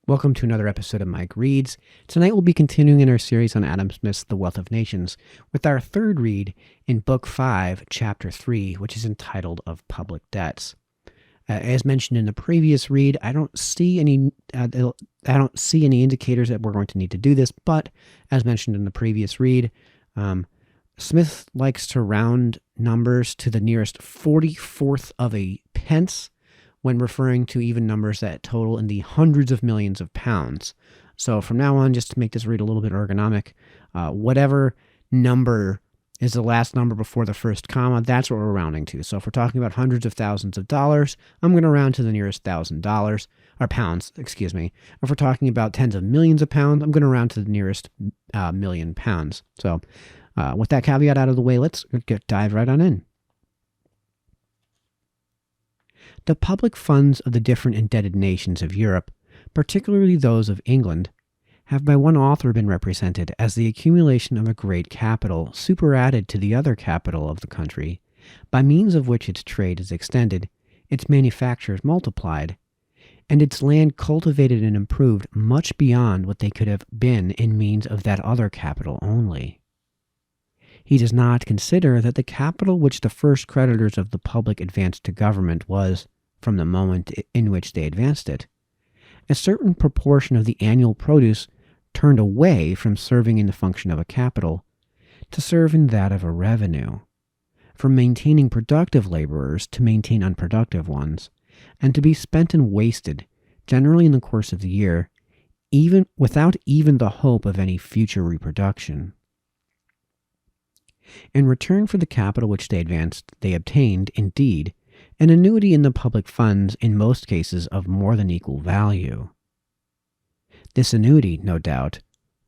Welcome to another episode of Mike Reads. Tonight we'll be continuing in our series on Adam Smith's The Wealth of Nations with our third read in Book 5, Chapter 3, which is entitled Of Public Debts. As mentioned in the previous read, I don't see any indicators that we're going to need to do this, but as mentioned in the previous read, Smith likes to round numbers to the nearest 44th of a pence when referring to even numbers that total in the hundreds of millions of pounds. So from now on, just to make this read a little bit ergonomic, whatever number is the last number before the first comma, that's what we're rounding to. So if we're talking about hundreds of thousands of dollars, I'm going to round to the nearest $1,000, or pounds, excuse me. If we're talking about tens of millions of pounds, I'm going to round to the nearest million pounds. So with that caveat out of the way, let's dive right on in. The public funds of the different indebted nations of Europe, particularly those of England, have by one author been represented as the accumulation of a great capital superadded to the other capital of the country, by means of which its trade is extended, its manufactures multiplied, and its land cultivated and improved much beyond what they could have been in means of that other capital only. He does not consider that the capital which the first creditors of the public advanced to government was, from the moment in which they advanced it, a certain proportion of the annual produce turned away from serving in the function of a capital to serve in that of a revenue, from maintaining productive laborers to maintain unproductive ones, and to be spent and wasted, generally in the course of the year, even without even the hope of any future reproduction. In return for the capital which they advanced, they obtained, indeed, an annuity in the public funds in most cases of more than equal value. This annuity, no doubt,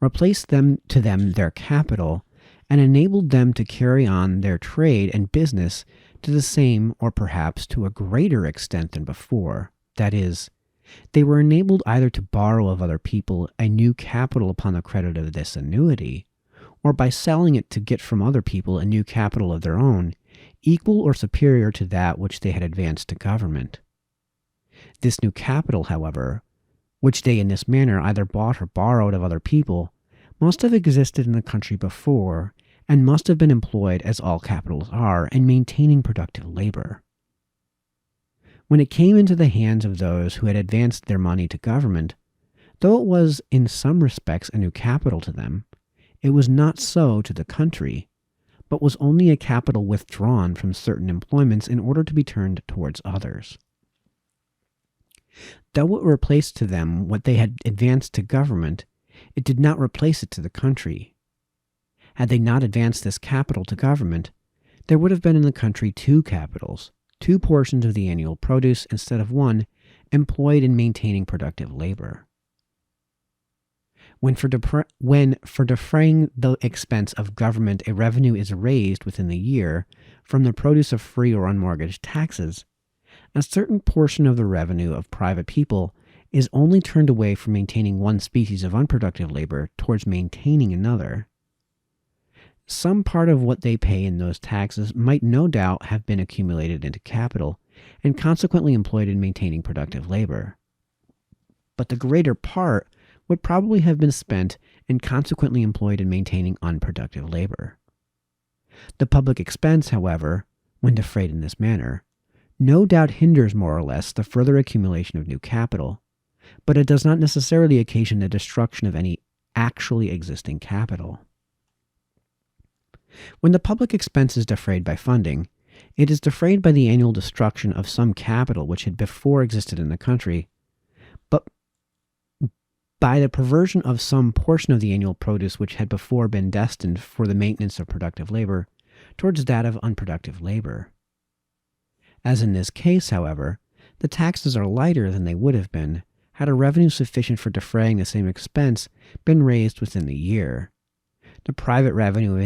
replaced to them their capital and enabled them to carry on their trade and business to the same or perhaps to a greater extent than before. That is, they were enabled either to borrow of other people a new capital upon the credit of this annuity, or by selling it to get from other people a new capital of their own, equal or superior to that which they had advanced to government. This new capital, however, which they in this manner either bought or borrowed of other people, must have existed in the country before, and must have been employed, as all capitals are, in maintaining productive labor. When it came into the hands of those who had advanced their money to government, though it was in some respects a new capital to them, it was not so to the country, but was only a capital withdrawn from certain employments in order to be turned towards others. Though it replaced to them what they had advanced to government, it did not replace it to the country. Had they not advanced this capital to government, there would have been in the country two capitals, two portions of the annual produce instead of one, employed in maintaining productive labor. When for defraying the expense of government a revenue is raised within the year from the produce of free or unmortgaged taxes, a certain portion of the revenue of private people is only turned away from maintaining one species of unproductive labor towards maintaining another. Some part of what they pay in those taxes might no doubt have been accumulated into capital and consequently employed in maintaining productive labor. But the greater part would probably have been spent and consequently employed in maintaining unproductive labor. The public expense, however, when defrayed in this manner, no doubt hinders more or less the further accumulation of new capital, but it does not necessarily occasion the destruction of any actually existing capital. When the public expense is defrayed by funding, it is defrayed by the annual destruction of some capital which had before existed in the country, but by the perversion of some portion of the annual produce which had before been destined for the maintenance of productive labor towards that of unproductive labor. As in this case, however, the taxes are lighter than they would have been had a revenue sufficient for defraying the same expense been raised within the year. The private revenue of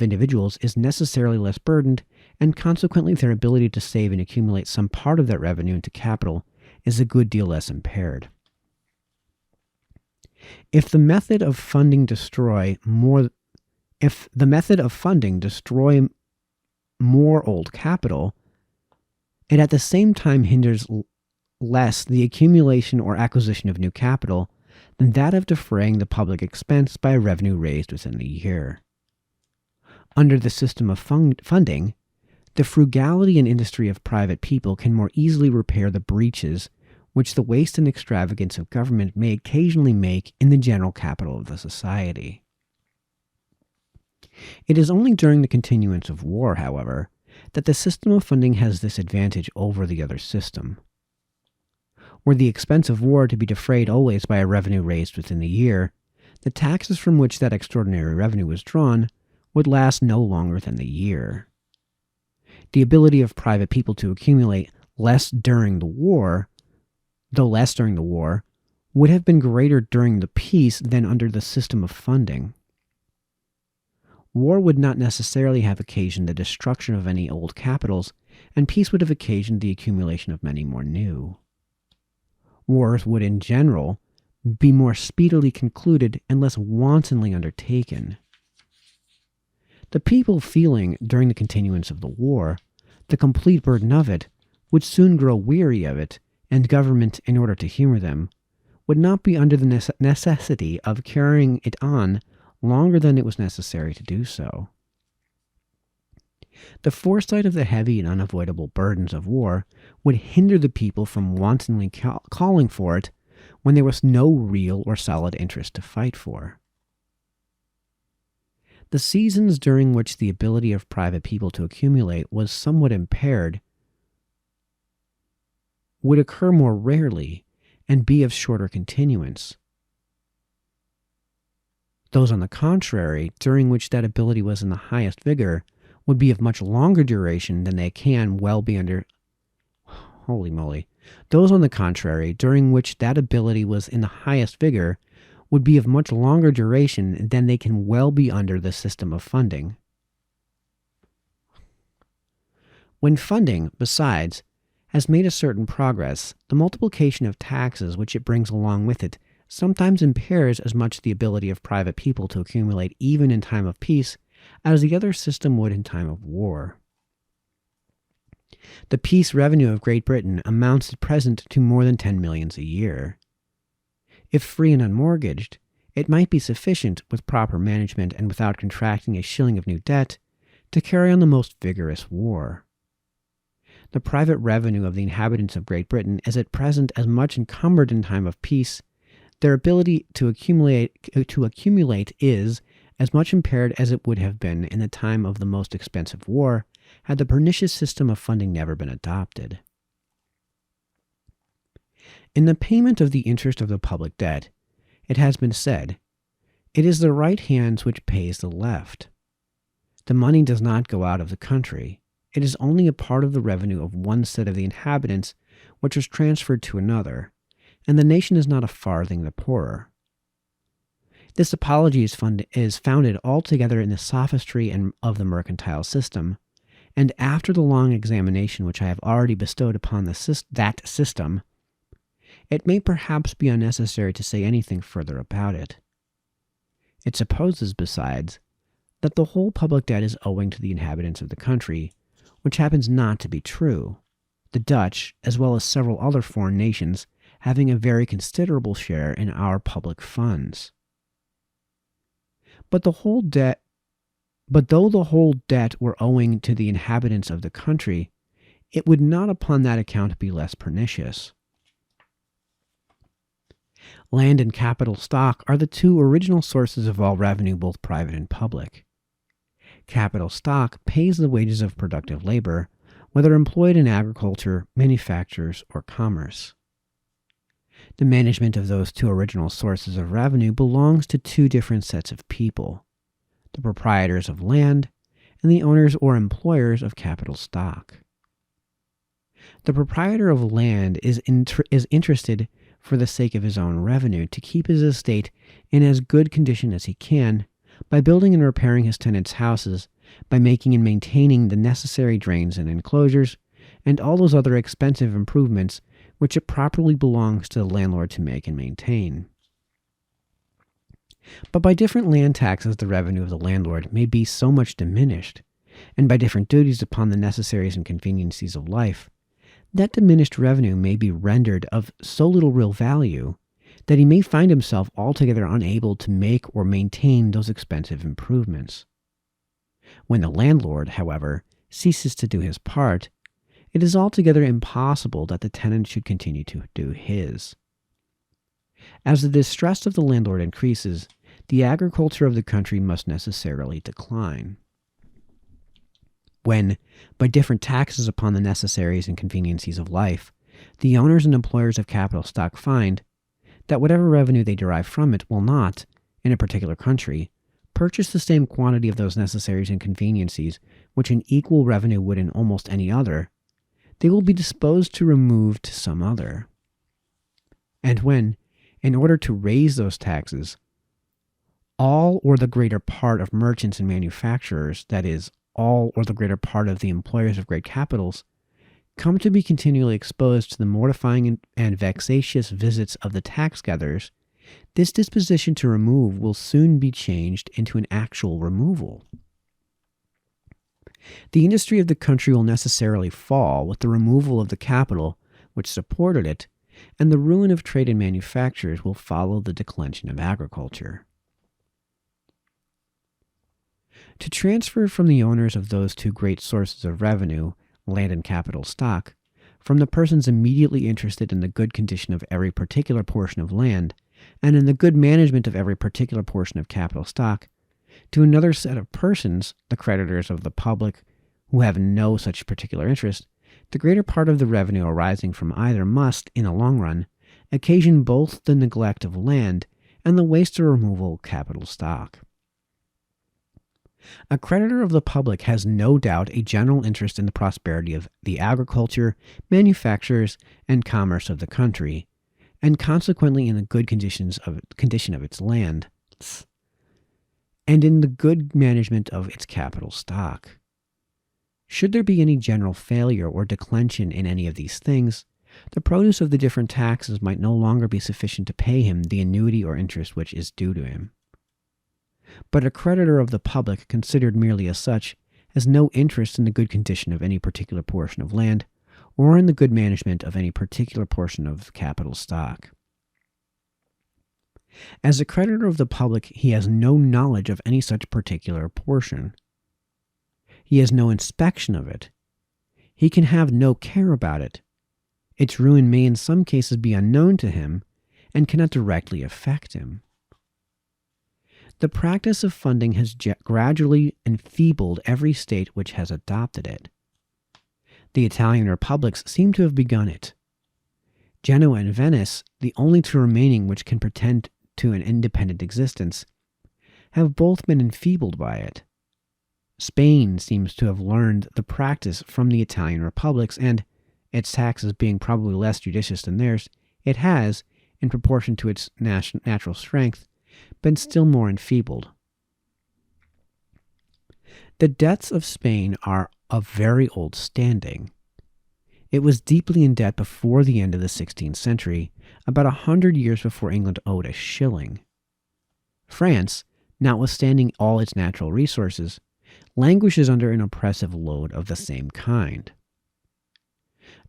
individuals is necessarily less burdened, and consequently their ability to save and accumulate some part of that revenue into capital is a good deal less impaired. If the method of funding destroy more old capital, it at the same time hinders less the accumulation or acquisition of new capital than that of defraying the public expense by revenue raised within the year. Under the system of funding, the frugality and industry of private people can more easily repair the breaches which the waste and extravagance of government may occasionally make in the general capital of the society. It is only during the continuance of war, however, that the system of funding has this advantage over the other system. Were the expense of war to be defrayed always by a revenue raised within the year, the taxes from which that extraordinary revenue was drawn would last no longer than the year. The ability of private people to accumulate less during the war, though less during the war, would have been greater during the peace than under the system of funding. War would not necessarily have occasioned the destruction of any old capitals, and peace would have occasioned the accumulation of many more new. Wars would, in general, be more speedily concluded and less wantonly undertaken. The people feeling, during the continuance of the war, the complete burden of it, would soon grow weary of it, and government, in order to humor them, would not be under the necessity of carrying it on longer than it was necessary to do so. The foresight of the heavy and unavoidable burdens of war would hinder the people from wantonly calling for it when there was no real or solid interest to fight for. The seasons during which the ability of private people to accumulate was somewhat impaired would occur more rarely and be of shorter continuance. Those, on the contrary, during which that ability was in the highest vigor, would be of much longer duration than they can well be under. Holy moly. Those, on the contrary, during which that ability was in the highest vigor, would be of much longer duration than they can well be under the system of funding. When funding, besides, has made a certain progress, the multiplication of taxes which it brings along with it sometimes impairs as much the ability of private people to accumulate even in time of peace as the other system would in time of war. The peace revenue of Great Britain amounts at present to more than 10 millions a year. If free and unmortgaged, it might be sufficient, with proper management and without contracting a shilling of new debt, to carry on the most vigorous war. The private revenue of the inhabitants of Great Britain is at present as much encumbered in time of peace. Their ability to accumulate is as much impaired as it would have been in the time of the most expensive war had the pernicious system of funding never been adopted. In the payment of the interest of the public debt, it has been said, it is the right hand which pays the left. The money does not go out of the country. It is only a part of the revenue of one set of the inhabitants which is transferred to another, and the nation is not a farthing the poorer. This apology is founded altogether in the sophistry of the mercantile system, and after the long examination which I have already bestowed upon that system, it may perhaps be unnecessary to say anything further about it. It supposes, besides, that the whole public debt is owing to the inhabitants of the country, which happens not to be true, the Dutch, as well as several other foreign nations, having a very considerable share in our public funds. But though the whole debt were owing to the inhabitants of the country, it would not upon that account be less pernicious. Land and capital stock are the two original sources of all revenue, both private and public. Capital stock pays the wages of productive labor, whether employed in agriculture, manufactures, or commerce. The management of those two original sources of revenue belongs to two different sets of people, the proprietors of land and the owners or employers of capital stock. The proprietor of land is interested, for the sake of his own revenue, to keep his estate in as good condition as he can, by building and repairing his tenants' houses, by making and maintaining the necessary drains and enclosures, and all those other expensive improvements which it properly belongs to the landlord to make and maintain. But by different land taxes the revenue of the landlord may be so much diminished, and by different duties upon the necessaries and conveniencies of life, that diminished revenue may be rendered of so little real value that he may find himself altogether unable to make or maintain those expensive improvements. When the landlord, however, ceases to do his part, it is altogether impossible that the tenant should continue to do his. As the distress of the landlord increases, the agriculture of the country must necessarily decline. When, by different taxes upon the necessaries and conveniencies of life, the owners and employers of capital stock find that whatever revenue they derive from it will not, in a particular country, purchase the same quantity of those necessaries and conveniencies which an equal revenue would in almost any other, they will be disposed to remove to some other. And when, in order to raise those taxes, all or the greater part of merchants and manufacturers, that is, all or the greater part of the employers of great capitals, come to be continually exposed to the mortifying and vexatious visits of the tax gatherers, this disposition to remove will soon be changed into an actual removal. The industry of the country will necessarily fall with the removal of the capital which supported it, and the ruin of trade and manufactures will follow the declension of agriculture. To transfer from the owners of those two great sources of revenue, land and capital stock, from the persons immediately interested in the good condition of every particular portion of land, and in the good management of every particular portion of capital stock, to another set of persons, the creditors of the public, who have no such particular interest, the greater part of the revenue arising from either must, in the long run, occasion both the neglect of land and the waste or removal of capital stock. A creditor of the public has no doubt a general interest in the prosperity of the agriculture, manufactures, and commerce of the country, and consequently in the good condition of its land, and in the good management of its capital stock. Should there be any general failure or declension in any of these things, the produce of the different taxes might no longer be sufficient to pay him the annuity or interest which is due to him. But a creditor of the public, considered merely as such, has no interest in the good condition of any particular portion of land, or in the good management of any particular portion of capital stock. As a creditor of the public, he has no knowledge of any such particular portion. He has no inspection of it. He can have no care about it. Its ruin may in some cases be unknown to him, and cannot directly affect him. The practice of funding has gradually enfeebled every state which has adopted it. The Italian republics seem to have begun it. Genoa and Venice, the only two remaining which can pretend to an independent existence, have both been enfeebled by it. Spain seems to have learned the practice from the Italian republics, and, its taxes being probably less judicious than theirs, it has, in proportion to its natural strength, been still more enfeebled. The debts of Spain are of very old standing. It was deeply in debt before the end of the 16th century, about 100 years before England owed a shilling. France, notwithstanding all its natural resources, languishes under an oppressive load of the same kind.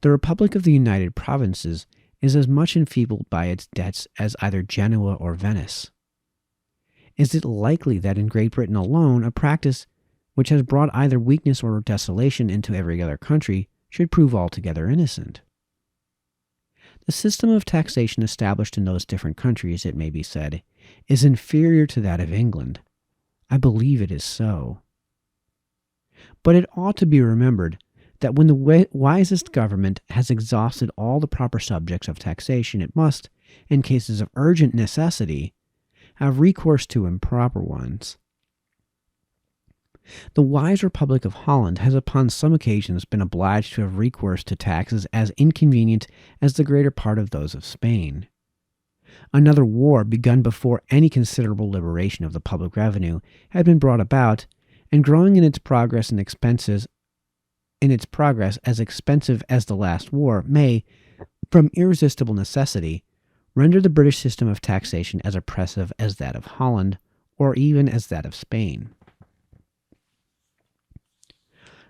The Republic of the United Provinces is as much enfeebled by its debts as either Genoa or Venice. Is it likely that in Great Britain alone a practice which has brought either weakness or desolation into every other country should prove altogether innocent? The system of taxation established in those different countries, it may be said, is inferior to that of England. I believe it is so. But it ought to be remembered that when the wisest government has exhausted all the proper subjects of taxation, it must, in cases of urgent necessity, have recourse to improper ones. The wise Republic of Holland has upon some occasions been obliged to have recourse to taxes as inconvenient as the greater part of those of Spain. Another war, begun before any considerable liberation of the public revenue, had been brought about, and growing in its progress as expensive as the last war, may, from irresistible necessity, render the British system of taxation as oppressive as that of Holland, or even as that of Spain.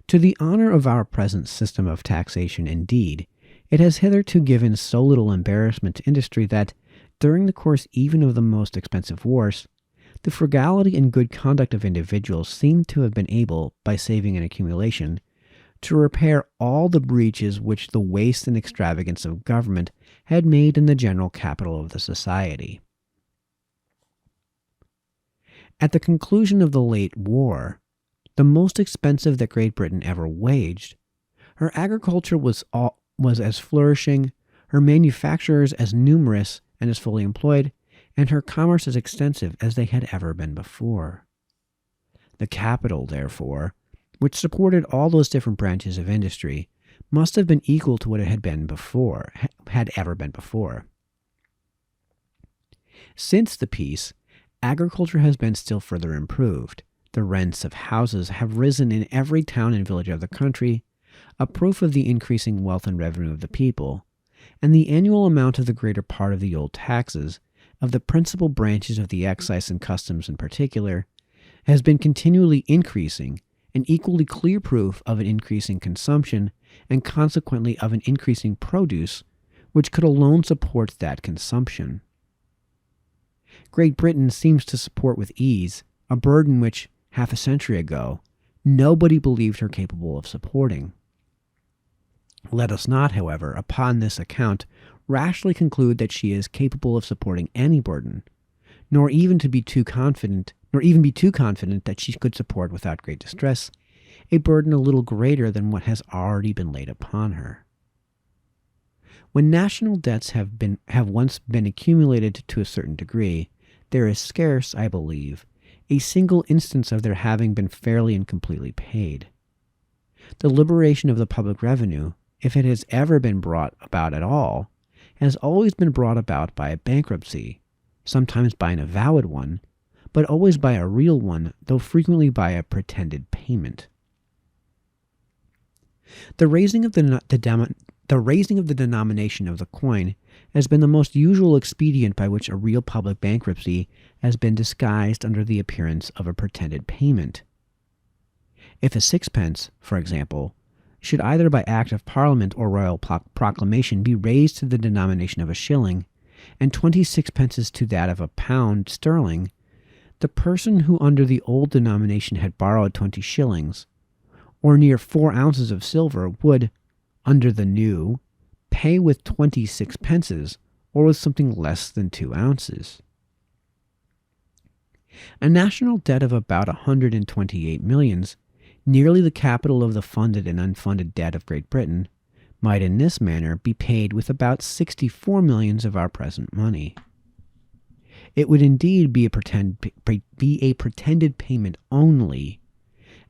To the honor of our present system of taxation, indeed, It has hitherto given so little embarrassment to industry that, during the course even of the most expensive wars, the frugality and good conduct of individuals seem to have been able, by saving and accumulation, to repair all the breaches which the waste and extravagance of government had made in the general capital of the society. At the conclusion of the late war, the most expensive that Great Britain ever waged, her agriculture was as flourishing, her manufacturers as numerous and as fully employed, and her commerce as extensive as they had ever been before. The capital, therefore, which supported all those different branches of industry, must have been equal to what it had ever been before. Since the peace, agriculture has been still further improved. The rents of houses have risen in every town and village of the country, a proof of the increasing wealth and revenue of the people, and the annual amount of the greater part of the old taxes, of the principal branches of the excise and customs in particular, has been continually increasing, an equally clear proof of an increasing consumption and consequently of an increasing produce, which could alone support that consumption. Great Britain seems to support with ease a burden which, half a century ago, nobody believed her capable of supporting. Let us not, however, upon this account, rashly conclude that she is capable of supporting any burden, nor even be too confident that she could support without great distress a burden a little greater than what has already been laid upon her. When national debts have once been accumulated to a certain degree, there is scarce, I believe, a single instance of their having been fairly and completely paid. The liberation of the public revenue, if it has ever been brought about at all, has always been brought about by a bankruptcy, sometimes by an avowed one, but always by a real one, though frequently by a pretended payment. The raising of the denomination of the coin has been the most usual expedient by which a real public bankruptcy has been disguised under the appearance of a pretended payment. If a sixpence, for example, should either by act of Parliament or royal proclamation be raised to the denomination of a shilling, and 26 pences to that of a pound sterling, the person who under the old denomination had borrowed 20 shillings, or near 4 ounces of silver, would, under the new, pay with 26 pences, or with something less than 2 ounces. A national debt of about 128 millions, nearly the capital of the funded and unfunded debt of Great Britain, might in this manner be paid with about 64 millions of our present money. It would indeed be a pretended payment only,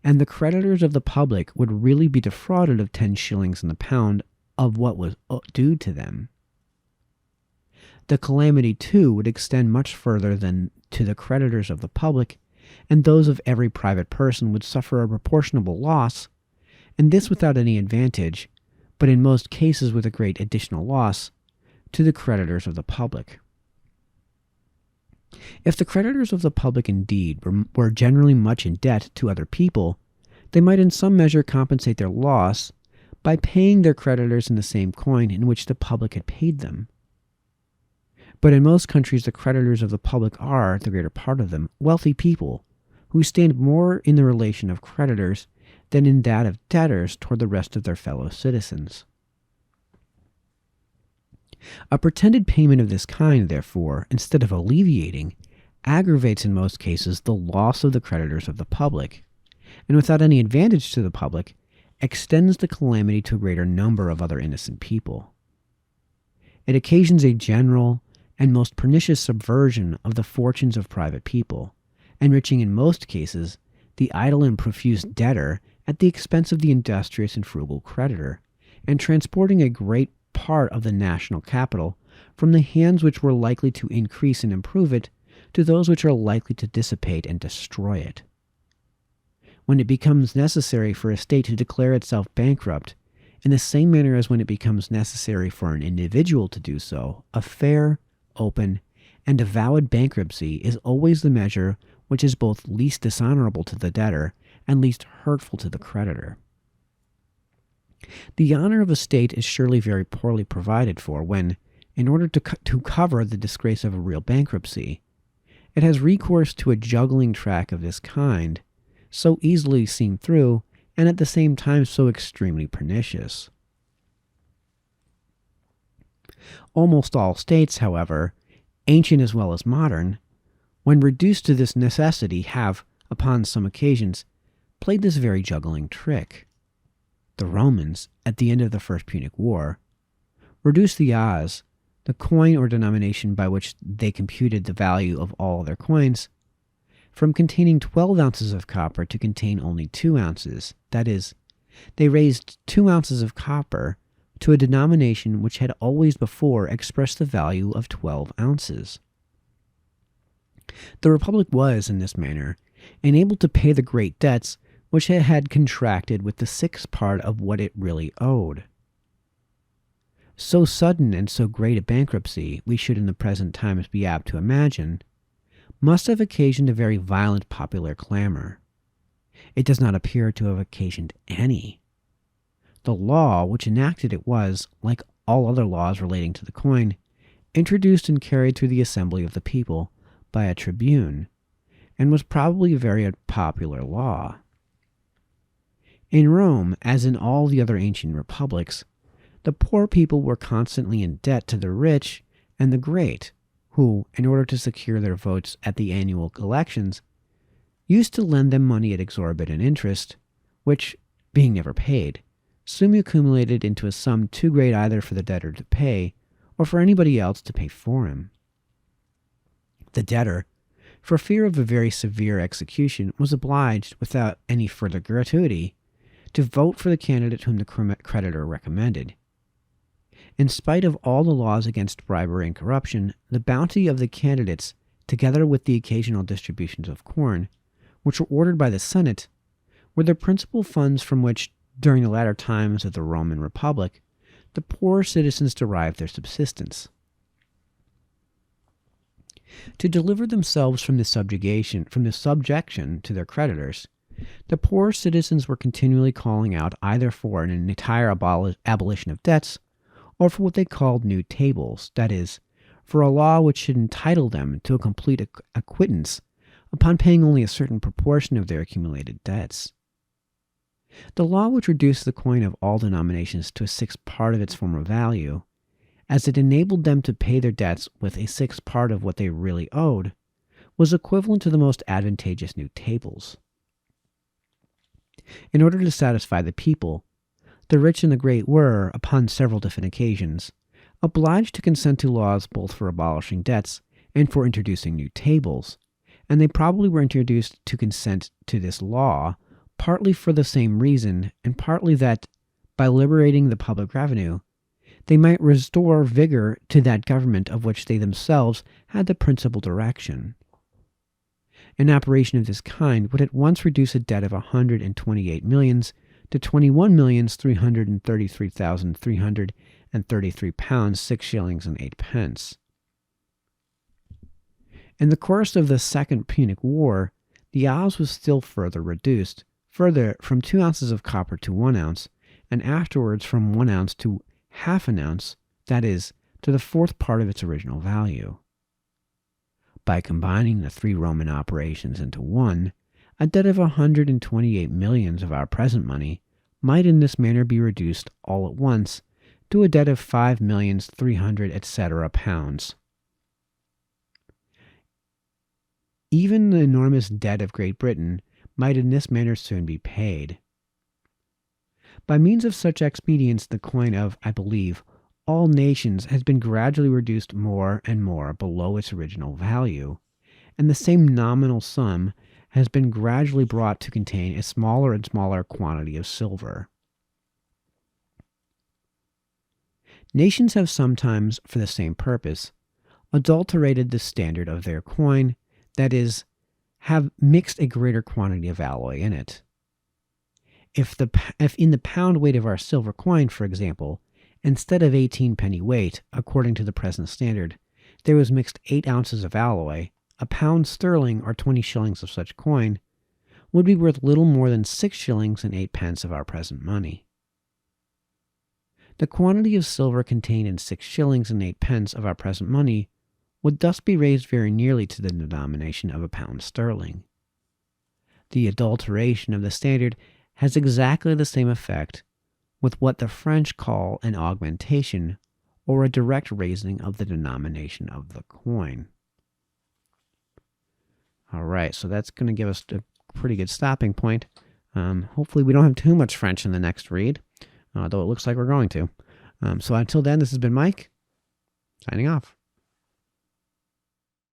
and the creditors of the public would really be defrauded of 10 shillings in the pound of what was due to them. The calamity, too, would extend much further than to the creditors of the public, and those of every private person would suffer a proportionable loss, and this without any advantage, but in most cases with a great additional loss, to the creditors of the public. If the creditors of the public indeed were generally much in debt to other people, they might in some measure compensate their loss by paying their creditors in the same coin in which the public had paid them. But in most countries the creditors of the public are, the greater part of them, wealthy people, who stand more in the relation of creditors than in that of debtors toward the rest of their fellow citizens. A pretended payment of this kind, therefore, instead of alleviating, aggravates in most cases the loss of the creditors of the public, and without any advantage to the public, extends the calamity to a greater number of other innocent people. It occasions a general and most pernicious subversion of the fortunes of private people, enriching in most cases the idle and profuse debtor at the expense of the industrious and frugal creditor, and transporting a great part of the national capital from the hands which were likely to increase and improve it to those which are likely to dissipate and destroy it. When it becomes necessary for a state to declare itself bankrupt, in the same manner as when it becomes necessary for an individual to do so, a fair, open, and avowed bankruptcy is always the measure which is both least dishonorable to the debtor and least hurtful to the creditor. The honor of a state is surely very poorly provided for when, in order to cover the disgrace of a real bankruptcy, it has recourse to a juggling track of this kind, so easily seen through and at the same time so extremely pernicious. Almost all states, however, ancient as well as modern, when reduced to this necessity, have, upon some occasions, played this very juggling trick. The Romans, at the end of the First Punic War, reduced the as, the coin or denomination by which they computed the value of all their coins, from containing 12 ounces of copper to contain only 2 ounces. That is, they raised 2 ounces of copper to a denomination which had always before expressed the value of 12 ounces. The Republic was, in this manner, enabled to pay the great debts which it had contracted with the sixth part of what it really owed. So sudden and so great a bankruptcy, we should in the present times be apt to imagine, must have occasioned a very violent popular clamor. It does not appear to have occasioned any. The law which enacted it was, like all other laws relating to the coin, introduced and carried through the assembly of the people by a tribune, and was probably a very unpopular law. In Rome, as in all the other ancient republics, the poor people were constantly in debt to the rich and the great, who, in order to secure their votes at the annual elections, used to lend them money at exorbitant interest, which, being never paid, soon accumulated into a sum too great either for the debtor to pay or for anybody else to pay for him. The debtor, for fear of a very severe execution, was obliged, without any further gratuity, to vote for the candidate whom the creditor recommended. In spite of all the laws against bribery and corruption, the bounty of the candidates, together with the occasional distributions of corn, which were ordered by the Senate, were the principal funds from which, during the latter times of the Roman Republic, the poor citizens derived their subsistence. To deliver themselves from the subjection to their creditors, the poor citizens were continually calling out either for an entire abolition of debts, or for what they called new tables, that is, for a law which should entitle them to a complete acquittance upon paying only a certain proportion of their accumulated debts. The law which reduced the coin of all denominations to a sixth part of its former value, as it enabled them to pay their debts with a sixth part of what they really owed, was equivalent to the most advantageous new tables. In order to satisfy the people, the rich and the great were, upon several different occasions, obliged to consent to laws both for abolishing debts and for introducing new tables, and they probably were introduced to consent to this law partly for the same reason, and partly that, by liberating the public revenue, they might restore vigor to that government of which they themselves had the principal direction. An operation of this kind would at once reduce a debt of 128 millions to 21,333,333 pounds 6 shillings and 8 pence. In the course of the Second Punic War, the as was still further reduced, from 2 ounces of copper to 1 ounce, and afterwards from 1 ounce to half an ounce, that is, to the fourth part of its original value. By combining the 3 Roman operations into one, a debt of 128 millions of our present money might in this manner be reduced all at once to a debt of 5,300,000, etc. pounds. Even the enormous debt of Great Britain might in this manner soon be paid. By means of such expedients, the coin of, I believe, all nations has been gradually reduced more and more below its original value, and the same nominal sum has been gradually brought to contain a smaller and smaller quantity of silver. Nations have sometimes, for the same purpose, adulterated the standard of their coin, that is, have mixed a greater quantity of alloy in it. If in the pound weight of our silver coin, for example, instead of 18 penny weight, according to the present standard, there was mixed 8 ounces of alloy, a pound sterling or 20 shillings of such coin would be worth little more than 6 shillings and 8 pence of our present money. The quantity of silver contained in 6 shillings and 8 pence of our present money would thus be raised very nearly to the denomination of a pound sterling. The adulteration of the standard has exactly the same effect with what the French call an augmentation, or a direct raising of the denomination of the coin. All right, so that's going to give us a pretty good stopping point. Hopefully we don't have too much French in the next read, though it looks like we're going to. So until then, this has been Mike, signing off.